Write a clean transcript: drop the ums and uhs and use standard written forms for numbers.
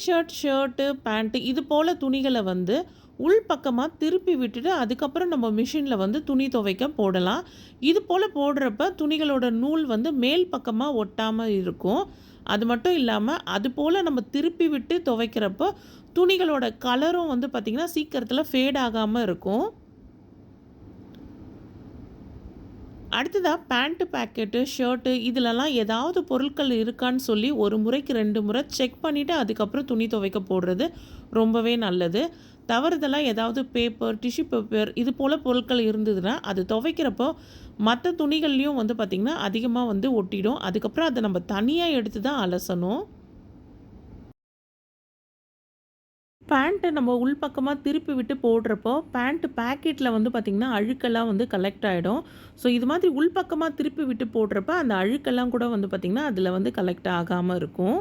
Shirt, pant இது போல துணிகள வந்து உள் பக்கமா திருப்பி விட்டுட்டு, அதுக்கப்புறம் நம்ம மிஷின்ல வந்து துணி துவைக்க போடலாம். இது போல போடுறப்ப துணிகளோட நூல் வந்து மேல் பக்கமா ஒட்டாம இருக்கும். அது மட்டும் இல்லாம, அது போல நம்ம திருப்பி விட்டு துவைக்கிறப்போ, துணிகளோட கலரும் வந்து பார்த்திங்கன்னா, சீக்கிரத்தில ஃபேட் ஆகாம இருக்கும். அடுத்ததா பேண்ட் பாக்கெட்டு, ஷர்ட்டு இதிலலாம் ஏதாவது பொருட்கள் இருக்கான்னு சொல்லி ஒரு முறைக்கு 2 முறை செக் பண்ணிவிட்டு அதுக்கப்புறம் துணி துவைக்க போடுறது ரொம்பவே நல்லது. தவறுதலா ஏதாவது பேப்பர், டிஷ்யூ பேப்பர் இது போல பொருட்கள் இருந்ததுன்னா, அது துவைக்கிறப்போ மத்த துணிகள்லயும் வந்து பார்த்திங்கன்னா, அதிகமா வந்து ஒட்டிடும். அதுக்கப்புறம் அத நம்ம தனியா எடுத்து தான் அலசணும். பேண்ட்ட நம்ம உள்பக்கமா திருப்பி விட்டு போடுறப்போ, பேண்ட் பாக்கெட்ல வந்து பார்த்திங்கன்னா, அழுக்கெல்லாம் வந்து கலெக்ட் ஆயிடும். ஸோ இது மாதிரி உள்பக்கமா திருப்பி விட்டு போடுறப்ப, அந்த அழுக்கெல்லாம் கூட வந்து பார்த்திங்கன்னா, அதில வந்து கலெக்ட் ஆகாம இருக்கும்.